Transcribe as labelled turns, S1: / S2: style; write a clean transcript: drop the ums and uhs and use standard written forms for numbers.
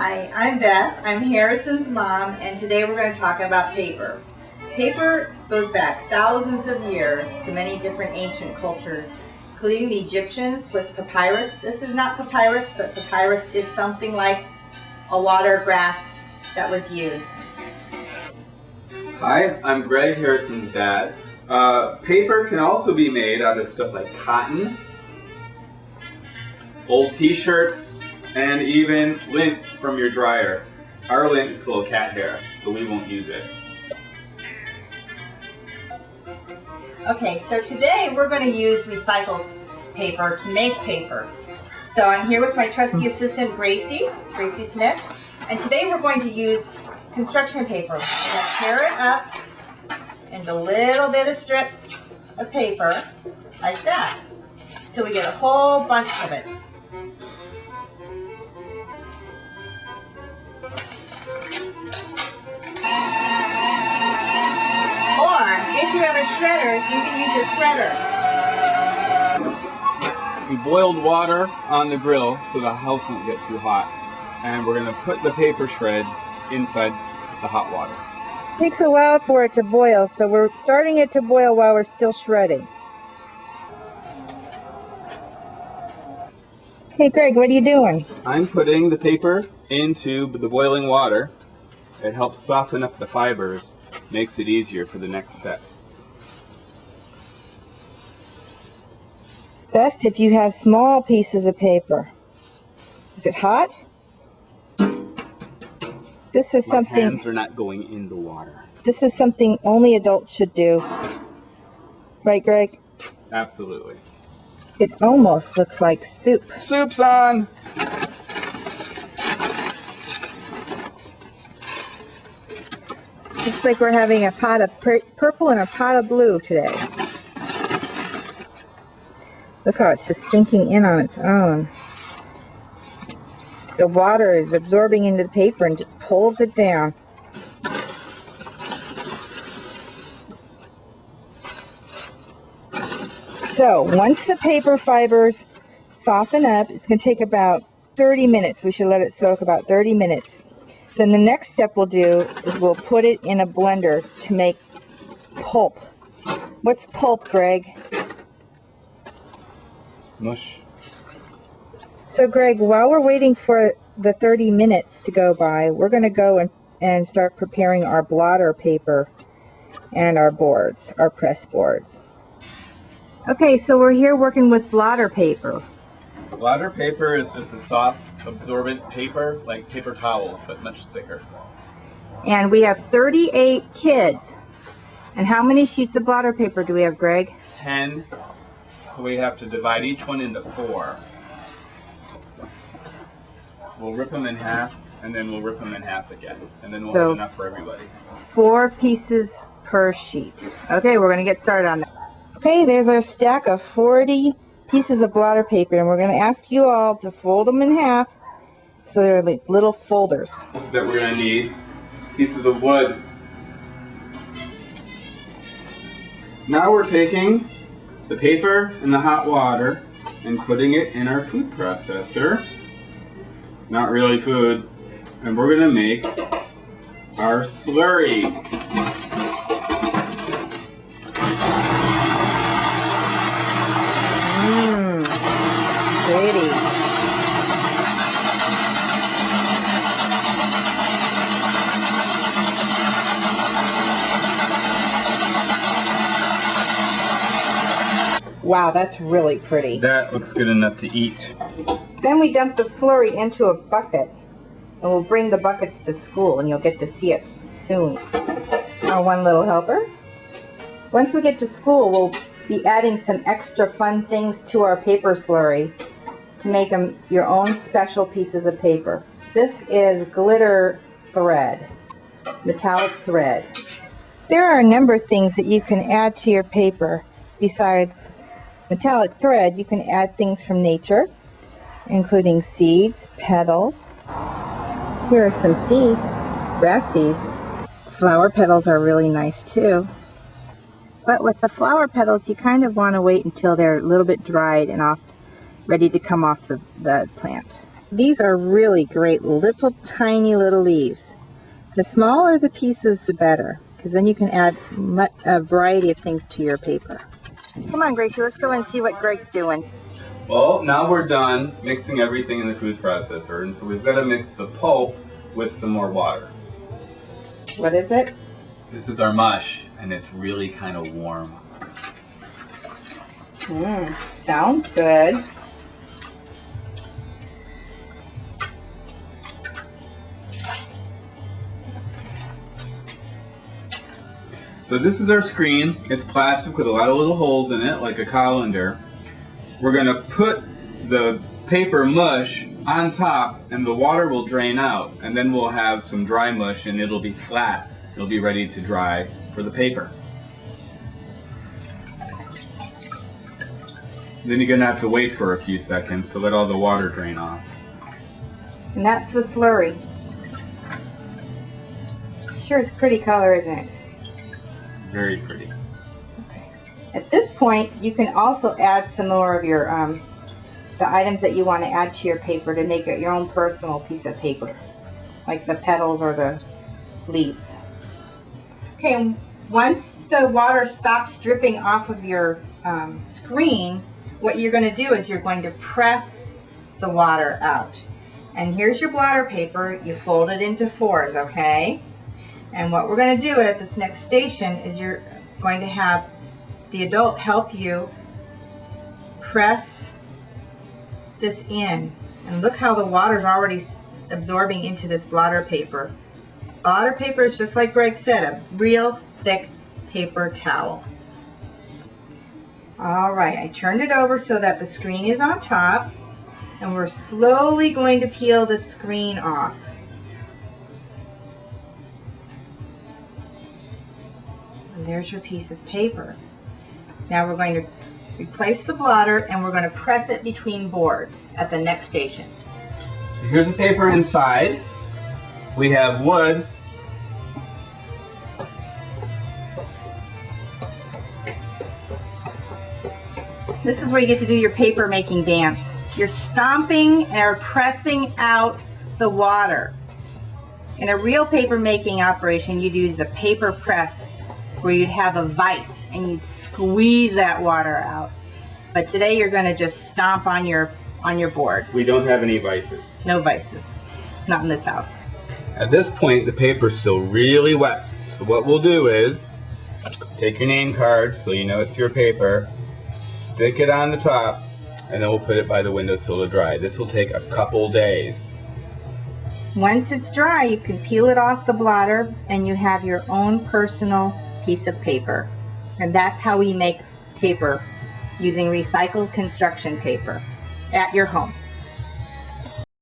S1: Hi, I'm Beth. I'm Harrison's mom, and today we're going to talk about paper. Paper goes back thousands of years to many different ancient cultures, including the Egyptians with papyrus. This is not papyrus, but papyrus is something like a water grass that was used.
S2: Hi, I'm Greg, Harrison's dad. Paper can also be made out of stuff like cotton, old t-shirts, and even lint from your dryer. Our lint is full of cat hair, so we won't use it.
S1: Okay, so today we're going to use recycled paper to make paper. So I'm here with my trusty assistant, Gracie Smith, and today we're going to use construction paper. We're going to tear it up into little bit of strips of paper, like that, until we get a whole bunch of it. Or, if you have a shredder, you can use your shredder.
S2: We boiled water on the grill so the house won't get too hot. And we're going to put the paper shreds inside the hot water.
S3: It takes a while for it to boil, so we're starting it to boil while we're still shredding. Hey Greg, what are you doing?
S2: I'm putting the paper into the boiling water. It helps soften up the fibers, makes it easier for the next step.
S3: It's best if you have small pieces of paper. Is it hot? This is
S2: My hands are not going in the water.
S3: This is something only adults should do. Right, Greg?
S2: Absolutely.
S3: It almost looks like soup.
S2: Soup's on!
S3: Looks like we're having a pot of purple and a pot of blue today. Look how it's just sinking in on its own. The water is absorbing into the paper and just pulls it down. So once the paper fibers soften up, it's going to take about 30 minutes. We should let it soak about 30 minutes. Then the next step we'll do is we'll put it in a blender to make pulp. What's pulp, Greg?
S2: Mush.
S3: So Greg, while we're waiting for the 30 minutes to go by, we're going to go and start preparing our blotter paper and our boards, our press boards. Okay, so we're here working with blotter paper.
S2: Blotter paper is just a soft, absorbent paper, like paper towels, but much thicker.
S3: And we have 38 kids. And how many sheets of blotter paper do we have, Greg?
S2: 10. So we have to divide each one into 4. We'll rip them in half, and then we'll rip them in half again. And then we'll have enough for everybody.
S3: 4 pieces per sheet. Okay, we're going to get started on that. Okay, there's our stack of 40 pieces of blotter paper, and we're going to ask you all to fold them in half so they're like little folders.
S2: That we're going to need pieces of wood. Now we're taking the paper and the hot water and putting it in our food processor. It's not really food. And we're going to make our slurry.
S3: Pretty. Wow, that's really pretty.
S2: That looks good enough to eat.
S3: Then we dump the slurry into a bucket, and we'll bring the buckets to school, and you'll get to see it soon. Our one little helper. Once we get to school, we'll be adding some extra fun things to our paper slurry to make them your own special pieces of paper. This is glitter thread, metallic thread. There are a number of things that you can add to your paper. Besides metallic thread, you can add things from nature, including seeds, petals. Here are some seeds, grass seeds. Flower petals are really nice too. But with the flower petals, you kind of want to wait until they're a little bit dried and ready to come off the plant. these are really great little tiny little leaves. The smaller the pieces, the better, because then you can add a variety of things to your paper. Come on, Gracie, let's go and see what Greg's doing.
S2: Well, now we're done mixing everything in the food processor, and so we've got to mix the pulp with some more water.
S3: What is it?
S2: This is our mush, and it's really kind of warm.
S3: Sounds good.
S2: So this is our screen. It's plastic with a lot of little holes in it, like a colander. We're going to put the paper mush on top, and the water will drain out, and then we'll have some dry mush, and it'll be flat. It'll be ready to dry for the paper. Then you're going to have to wait for a few seconds to let all the water drain off.
S3: And that's the slurry. Sure is a pretty color, isn't it?
S2: Very pretty.
S3: At this point, you can also add some more of your the items that you want to add to your paper to make it your own personal piece of paper, like the petals or the leaves. Okay, once the water stops dripping off of your screen, what you're going to do is you're going to press the water out. And here's your blotter paper. You fold it into fours, okay? And what we're going to do at this next station is you're going to have the adult help you press this in. And look how the water's already absorbing into this blotter paper. Blotter paper is just like Greg said, a real thick paper towel. All right, I turned it over so that the screen is on top, and we're slowly going to peel the screen off. And there's your piece of paper. Now we're going to replace the blotter, and we're going to press it between boards at the next station.
S2: So here's the paper inside. We have wood.
S3: This is where you get to do your paper making dance. You're stomping or pressing out the water. In a real paper making operation, you'd use a paper press where you'd have a vise and you'd squeeze that water out. But today you're going to just stomp on your boards.
S2: We don't have any vices.
S3: No vices. Not in this house.
S2: At this point, the paper's still really wet. So what we'll do is take your name card so you know it's your paper, stick it on the top, and then we'll put it by the windowsill to dry. This will take a couple days.
S3: Once it's dry, you can peel it off the blotter and you have your own personal piece of paper. And that's how we make paper using recycled construction paper at your home.